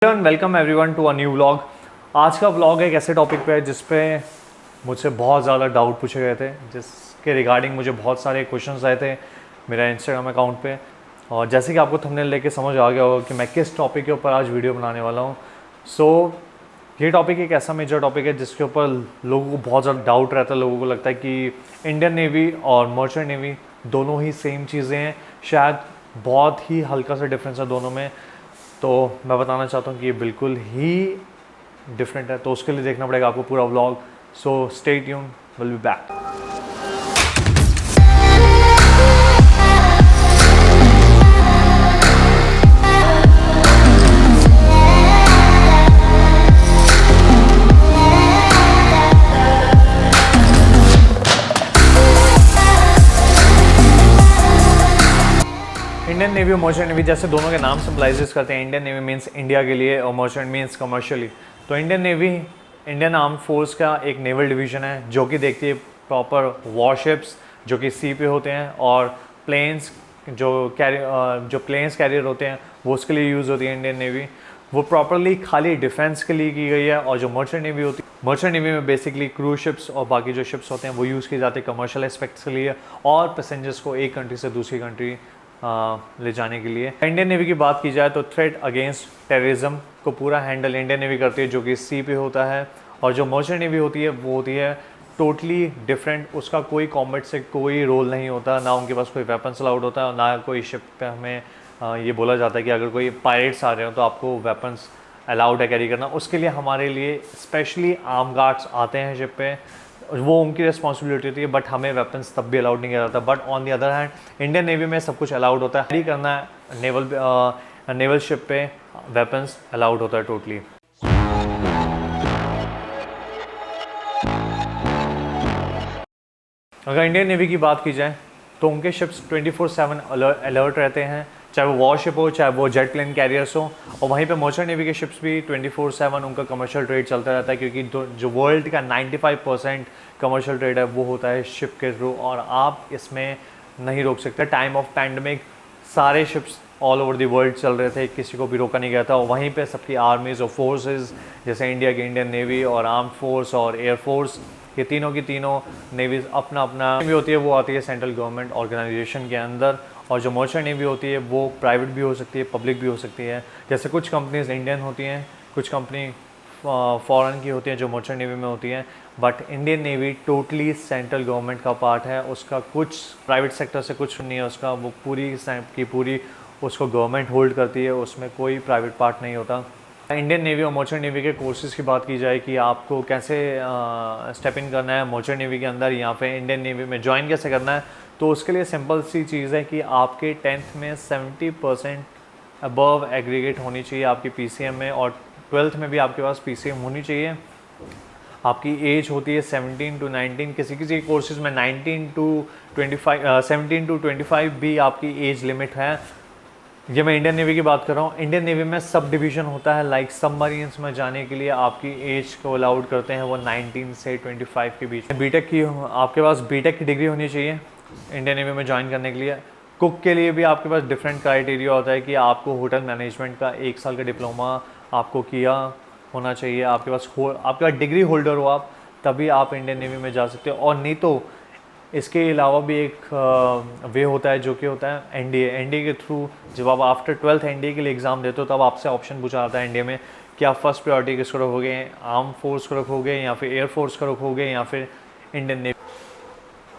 Welcome everyone to a new vlog. आज का vlog एक ऐसे टॉपिक पे है जिस पे मुझसे बहुत ज़्यादा डाउट पूछे गए थे, जिसके रिगार्डिंग मुझे बहुत सारे क्वेश्चंस आए थे मेरा इंस्टाग्राम अकाउंट पे। और जैसे कि आपको थंबनेल लेके समझ आ गया होगा कि मैं किस टॉपिक के ऊपर आज वीडियो बनाने वाला हूँ। ये टॉपिक एक ऐसा मेजर टॉपिक है जिसके ऊपर लोगों को बहुत ज़्यादा डाउट रहता है। लोगों को लगता है कि इंडियन नेवी और मर्चेंट नेवी दोनों ही सेम चीज़ें हैं, शायद बहुत ही हल्का सा डिफरेंस है दोनों में। तो मैं बताना चाहता हूँ कि ये बिल्कुल ही डिफरेंट है, तो उसके लिए देखना पड़ेगा आपको पूरा vlog. So stay tuned, will be back. Indian navy और मर्चेंट नेवी जैसे दोनों के नाम सिंपलाइजेस करते हैं। इंडियन नेवी मीन्स इंडिया के लिए और मर्चेंट मीन्स कमर्शियली। तो Indian navy Indian arm force का एक नेवल डिवीज़न है जो कि देखती है प्रॉपर वॉरशिप्स जो कि सी पे होते हैं, और प्लेन्स जो प्लेन्स कैरियर होते हैं वो उसके लिए यूज़ होती है इंडियन नेवी। वो प्रॉपरली खाली डिफेंस के लिए की गई है। और जो मर्चेंट नेवी होती है, मर्चेंट नेवी में बेसिकली क्रूज शिप्स और बाकी जो शिप्स होते हैं वो यूज़ किए जाते हैं कमर्शियल एस्पेक्ट्स के लिए और पैसेंजर्स को एक कंट्री से दूसरी कंट्री ले जाने के लिए। इंडियन नेवी की बात की जाए तो थ्रेट अगेंस्ट टेररिज्म को पूरा हैंडल इंडियन नेवी करती है जो कि सी पे होता है। और जो मर्चेंट नेवी होती है वो होती है टोटली डिफरेंट। उसका कोई कॉम्बैट से कोई रोल नहीं होता, ना उनके पास कोई वेपन्स अलाउड होता है और ना कोई शिप पे हमें ये बोला जाता है कि अगर कोई पायरेट्स आ रहे हो तो आपको वेपन्स अलाउड है कैरी करना। उसके लिए हमारे लिए स्पेशली आर्म गार्ड्स आते हैं शिप पे, वो उनकी रिस्पॉन्सिबिलिटी होती है, बट हमें वेपन्स तब भी अलाउड नहीं किया जाता। But on the other hand Indian navy में सब कुछ अलाउड होता है। कैरी करना है नेवल शिप पे वेपन्स अलाउड होता है टोटली। अगर इंडियन नेवी की बात की जाए तो उनके शिप्स 24/7 अलर्ट रहते हैं, चाहे वो वॉरशिप हो चाहे वो जेट प्लेन कैरियर्स हो। और वहीं पे मर्चेंट नेवी के शिप्स भी 24/7 उनका कमर्शियल ट्रेड चलता रहता है, क्योंकि जो वर्ल्ड का 95% कमर्शियल ट्रेड है वो होता है शिप के थ्रू, और आप इसमें नहीं रोक सकते। टाइम ऑफ पैंडमिक सारे ships all over the world चल रहे थे, किसी को भी रोका नहीं गया था। और वहीं पे सबकी आर्मीज़ और फोर्सेस जैसे इंडिया की इंडियन नेवी और आर्म फोर्स और एयरफोर्स, ये तीनों की तीनों नेवीज़ अपना अपना भी होती है, वो आती है सेंट्रल गवर्नमेंट ऑर्गेनाइजेशन के अंदर। और जो मर्चेंट नेवी होती है वो प्राइवेट भी हो सकती है, पब्लिक भी हो सकती है। जैसे कुछ कंपनीज इंडियन होती हैं, कुछ कंपनी फॉरेन की होती हैं जो मर्चेंट नेवी में होती हैं। But Indian navy totally central government का पार्ट है, उसका कुछ प्राइवेट सेक्टर से कुछ नहीं है उसका, वो पूरी की पूरी उसको गवर्नमेंट होल्ड करती है, उसमें कोई प्राइवेट पार्ट नहीं होता। इंडियन नेवी और मर्चेंट नेवी के कोर्सेज़ की बात की जाए कि आपको कैसे स्टेप इन करना है मर्चेंट नेवी के अंदर या फिर इंडियन नेवी में ज्वाइन कैसे करना है, तो उसके लिए सिंपल सी चीज़ है कि आपके 10th में 70% अबव एग्रीगेट होनी चाहिए आपकी पीसीएम में, और 12th में भी आपके पास पीसीएम होनी चाहिए। आपकी एज होती है 17 to 19, किसी किसी कोर्सेज में 19 to 25 17 to 25 भी आपकी एज लिमिट है। ये मैं इंडियन नेवी की बात कर रहा हूँ। इंडियन नेवी में सब डिवीज़न होता है, लाइक सबमरीन्स में जाने के लिए आपकी एज को अलाउड करते हैं वो 19 से 25 के बीच। बीटेक की आपके पास बीटेक की डिग्री होनी चाहिए इंडियन नेवी में ज्वाइन करने के लिए। कुक के लिए भी आपके पास डिफरेंट क्राइटेरिया होता है कि आपको होटल मैनेजमेंट का 1 साल का डिप्लोमा आपको किया होना चाहिए, आपके पास डिग्री होल्डर हो आप, तभी आप इंडियन नेवी में जा सकते हो। और नहीं तो इसके अलावा भी एक वे होता है जो कि होता है एनडीए के थ्रू। जब आप आफ्टर 12th एनडीए के लिए एग्ज़ाम देते हो तब आपसे ऑप्शन पूछा जाता है एनडीए में कि आप फर्स्ट प्रायोरिटी किसको रखोगे, आर्म फोर्स को रखोगे या फिर एयरफोर्स को रखोगे या फिर इंडियन नेवी।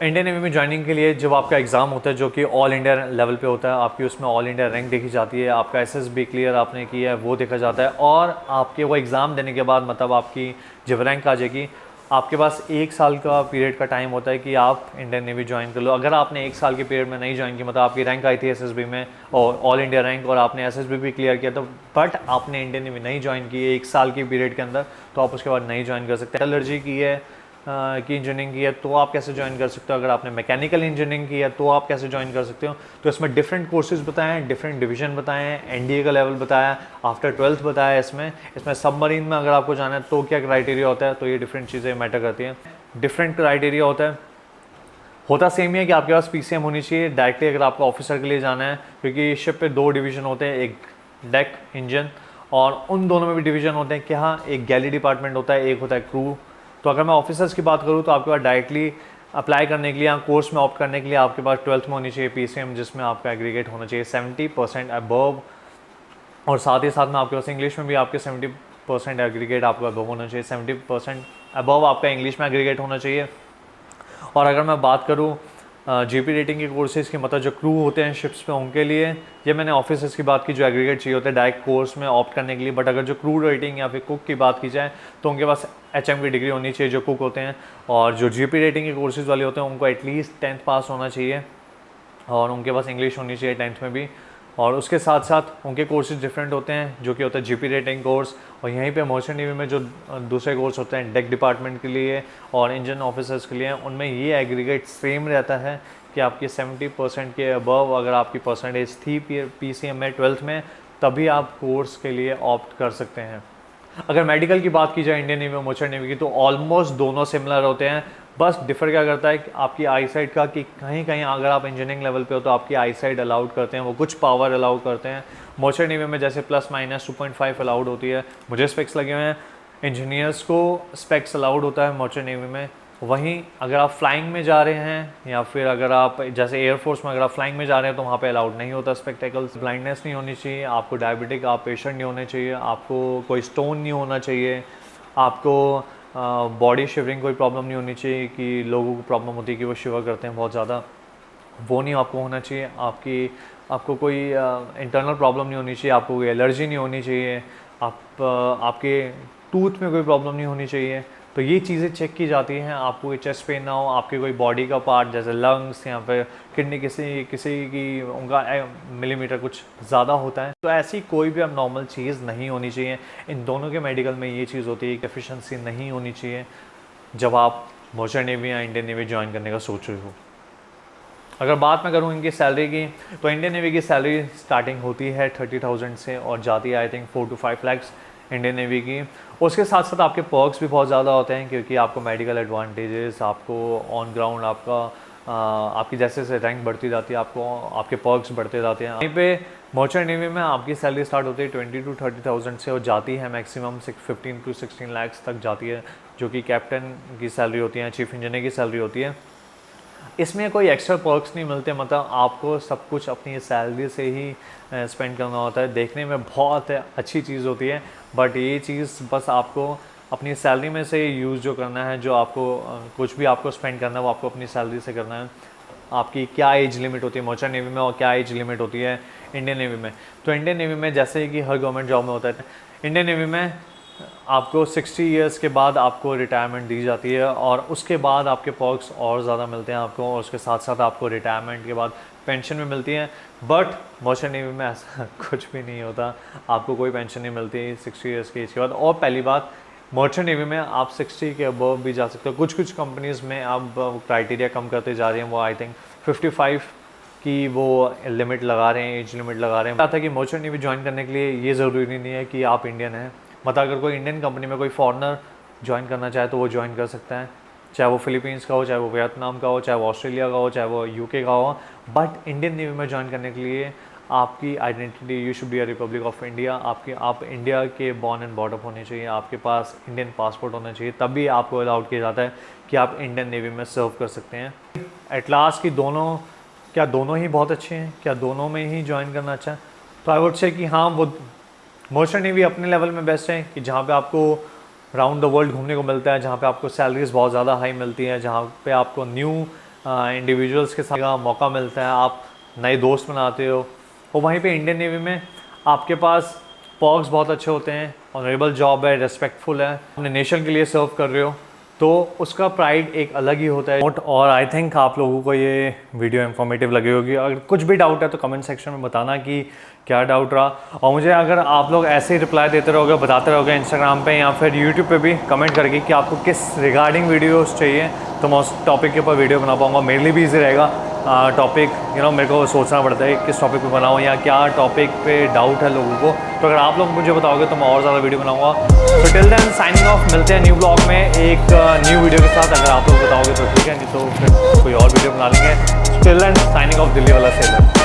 इंडियन नेवी में ज्वाइनिंग के लिए जब आपका एग्ज़ाम होता है जो कि ऑल इंडिया लेवल पे होता है, आपकी उसमें ऑल इंडिया रैंक देखी जाती है, आपका एसएसबी क्लियर आपने किया है वो देखा जाता है, और आपके वो एग्ज़ाम देने के बाद मतलब आपकी जब रैंक आ जाएगी आपके पास 1 साल का पीरियड का टाइम होता है कि आप इंडियन नेवी ज्वाइन कर लो। अगर आपने 1 साल के पीरियड में नहीं ज्वाइन किया, मतलब आपकी रैंक आई थी एसएसबी में और ऑल इंडिया रैंक और आपने एसएसबी भी क्लियर किया, तो बट आपने इंडियन नेवी नहीं ज्वाइन की 1 साल की पीरियड के अंदर, तो आप उसके बाद नहीं ज्वाइन कर सकते। एलर्जी की है की इंजीनियरिंग की है तो आप कैसे ज्वाइन कर सकते हो, अगर आपने मैकेनिकल इंजीनियरिंग की है तो आप कैसे ज्वाइन कर सकते हो। तो इसमें डिफरेंट कोर्सेज बताए हैं, डिफरेंट डिवीजन बताए हैं, एनडीए का लेवल बताया, आफ्टर 12th बताया। इसमें सबमरीन में अगर आपको जाना है तो क्या क्राइटेरिया होता है, तो ये डिफरेंट चीज़ें मैटर करती हैं। डिफरेंट क्राइटेरिया होता सेम ही है कि आपके पास पीसीएम होनी चाहिए डायरेक्टली अगर आपको ऑफिसर के लिए जाना है, क्योंकि शिप पे 2 डिवीज़न होते हैं, एक डेक इंजन और उन दोनों में भी डिवीज़न होते हैं कि हाँ, एक गैली डिपार्टमेंट होता है, एक होता है क्रू। तो अगर मैं ऑफिसर्स की बात करूँ तो आपके पास डायरेक्टली अप्लाई करने के लिए या कोर्स में ऑप्ट करने के लिए आपके पास 12th में होनी चाहिए PCM, जिसमें आपका एग्रीगेट होना चाहिए 70% अबव, और साथ ही साथ में आपके पास इंग्लिश में भी आपके 70% एग्रीगेट आपका अबव होना चाहिए, 70% अबव आपका इंग्लिश में एग्रीगेट होना चाहिए। और अगर मैं बात करूँ GP रेटिंग के कोर्सेज़ की, मतलब जो क्रू होते हैं शिप्स पे उनके लिए, ये मैंने ऑफिसर्स की बात की जो एग्रीगेट चाहिए होता है डायरेक्ट कोर्स में ऑप्ट करने के लिए। बट अगर जो क्रू रेटिंग या फिर कुक की बात की जाए तो उनके पास HM की डिग्री होनी चाहिए जो कुक होते हैं, और जो GP रेटिंग के कोर्सेज़ वाले होते हैं उनको एटलीस्ट 10th पास होना चाहिए, और उनके पास इंग्लिश होनी चाहिए 10th में भी। और उसके साथ साथ उनके कोर्सेज डिफरेंट होते हैं, जो कि होता है GP रेटिंग कोर्स, और यहीं पे मर्चेंट नेवी में जो दूसरे कोर्स होते हैं डेक डिपार्टमेंट के लिए और इंजन ऑफिसर्स के लिए, उनमें ये एग्रीगेट सेम रहता है कि आपकी 70% के अबव अगर आपकी परसेंटेज थी PCM में 12th में, तभी आप कोर्स के लिए ऑप्ट कर सकते हैं। अगर मेडिकल की बात की जाए इंडियन नेवी और मर्चेंट नेवी की, तो ऑलमोस्ट दोनों सिमिलर होते हैं। बस डिफ़र क्या करता है कि आपकी आई साइड का, कि कहीं कहीं अगर आप इंजीनियरिंग लेवल पे हो तो आपकी आई साइड अलाउड करते हैं, वो कुछ पावर अलाउ करते हैं। मर्चेंट नेवी में जैसे ±2.5 अलाउड होती है, मुझे स्पेक्स लगे हुए हैं, इंजीनियर्स को स्पेक्स अलाउड होता है मर्चेंट नेवी में। वहीं अगर आप फ्लाइंग में जा रहे हैं या फिर अगर आप जैसे एयरफोर्स में अगर आप फ्लाइंग में जा रहे हैं तो वहाँ पे अलाउड नहीं होता स्पेक्टेकल्स। ब्लाइंडनेस नहीं होनी चाहिए, आपको डायबिटिक आप पेशेंट नहीं होने चाहिए, आपको कोई स्टोन नहीं होना चाहिए, आपको बॉडी शिवरिंग कोई प्रॉब्लम नहीं होनी चाहिए कि लोगों को प्रॉब्लम होती है कि वो शिवर करते हैं बहुत ज़्यादा, वो नहीं आपको होना चाहिए। आपको कोई इंटरनल प्रॉब्लम नहीं होनी चाहिए, आपको कोई एलर्जी नहीं होनी चाहिए, आपके टूथ में कोई प्रॉब्लम नहीं होनी चाहिए। तो ये चीज़ें चेक की जाती हैं। आपको कोई चेस्ट पेन ना हो, आपके कोई बॉडी का पार्ट जैसे लंग्स या फिर किडनी किसी की उनका मिलीमीटर कुछ ज़्यादा होता है, तो ऐसी कोई भी अब नॉर्मल चीज़ नहीं होनी चाहिए। इन दोनों के मेडिकल में ये चीज़ होती है कि डेफिशिएंसी नहीं होनी चाहिए जब आप मर्चेंट नेवी या इंडियन नेवी ज्वाइन करने का सोच रहे हो। अगर बात मैं करूँ इनकी सैलरी की, तो इंडियन नेवी की सैलरी स्टार्टिंग होती है 30,000 से और जाती है I think 4 to 5 lakhs Indian navy की। उसके साथ साथ आपके पर्क्स भी बहुत ज़्यादा होते हैं, क्योंकि आपको मेडिकल एडवांटेजेस, आपको ऑन ग्राउंड आपकी जैसे जैसे रैंक बढ़ती जाती है आपको आपके पर्क्स बढ़ते जाते हैं। वहीं पे मर्चेंट नेवी में आपकी सैलरी स्टार्ट होती है 20 to 30,000 से और जाती है मैक्सिमम 15 to 16 lakhs तक जाती है, जो कि कैप्टन की सैलरी होती है, चीफ इंजीनियर की सैलरी होती है। इसमें कोई एक्स्ट्रा पर्क्स नहीं मिलते, मतलब आपको सब कुछ अपनी सैलरी से ही स्पेंड करना होता है। देखने में बहुत अच्छी चीज़ होती है, बट ये चीज़ बस आपको अपनी सैलरी में से यूज़ जो करना है, जो आपको कुछ भी आपको स्पेंड करना है वो आपको अपनी सैलरी से करना है। आपकी क्या एज लिमिट होती है मर्चेंट नेवी में और क्या एज लिमिट होती है इंडियन नेवी में। तो इंडियन नेवी में जैसे कि हर गवर्नमेंट जॉब में होता है, इंडियन नेवी में आपको 60 ईयर्स के बाद आपको रिटायरमेंट दी जाती है और उसके बाद आपके पर्क्स और ज़्यादा मिलते हैं आपको, और उसके साथ साथ आपको रिटायरमेंट के बाद पेंशन भी मिलती है। बट मर्चेंट नेवी में ऐसा कुछ भी नहीं होता, आपको कोई पेंशन नहीं मिलती 60 ईयर्स की एज के बाद। और पहली बात, मर्चेंट नेवी में आप 60 के अबव भी जा सकते हो। कुछ कंपनीज़ में अब क्राइटेरिया कम करते जा रही हैं, वो आई थिंक 55 की वो लिमिट लगा रहे हैं, एज लिमिट लगा रहे हैं। बात है कि मर्चेंट नेवी ज्वाइन करने के लिए ये ज़रूरी नहीं है कि आप इंडियन हैं, मतलब अगर कोई इंडियन कंपनी में कोई फॉरेनर ज्वाइन करना चाहे तो वो ज्वाइन कर सकता है, चाहे वो फिलीपींस का हो, चाहे वो वियतनाम का हो, चाहे वो ऑस्ट्रेलिया का हो, चाहे वो UK का हो। बट इंडियन नेवी में ज्वाइन करने के लिए आपकी identity, you should be a republic of India, आप इंडिया के बॉर्न एंड बॉर्ड अप होने चाहिए, आपके पास इंडियन पासपोर्ट होना चाहिए, तभी आपको अलाउड किया जाता है कि आप इंडियन नेवी में सर्व कर सकते हैं। एट लास्ट की क्या दोनों ही बहुत अच्छे हैं, क्या दोनों में ही ज्वाइन करना अच्छा है? तो आई वुड से कि हाँ, वो मर्चेंट नेवी अपने लेवल में बेस्ट है कि जहाँ पे आपको राउंड द वर्ल्ड घूमने को मिलता है, जहाँ पे आपको सैलरीज बहुत ज़्यादा हाई मिलती है, जहाँ पे आपको न्यू इंडिविजुअल्स के साथ मौका मिलता है, आप नए दोस्त बनाते हो। और वहीं पे इंडियन नेवी में आपके पास पर्क्स बहुत अच्छे होते हैं, ऑनरेबल जॉब है, रेस्पेक्टफुल है, अपने नेशन के लिए सर्व कर रहे हो, तो उसका प्राइड एक अलग ही होता है। और आई थिंक आप लोगों को ये वीडियो इन्फॉर्मेटिव लगी होगी। अगर कुछ भी डाउट है तो कमेंट सेक्शन में बताना कि क्या डाउट रहा, और मुझे अगर आप लोग ऐसे ही रिप्लाई देते रहोगे, बताते रहोगे इंस्टाग्राम पे या फिर यूट्यूब पे भी कमेंट करके कि आपको किस रिगार्डिंग वीडियोस चाहिए, तो मैं उस टॉपिक के ऊपर वीडियो बना पाऊँगा। मेरे लिए भी ईजी रहेगा टॉपिक, मेरे को सोचना पड़ता है किस टॉपिक पे बनाऊँ या क्या टॉपिक पे डाउट है लोगों को। तो अगर आप लोग मुझे बताओगे तो मैं और ज़्यादा वीडियो बनाऊँगा। तो टिल देन साइनिंग ऑफ, मिलते हैं न्यू ब्लॉग में एक न्यू वीडियो के साथ। अगर आप लोग बताओगे तो ठीक है, नहीं तो फिर कोई और वीडियो बना लेंगे। Till then signing off, Delhi वाला सेलर।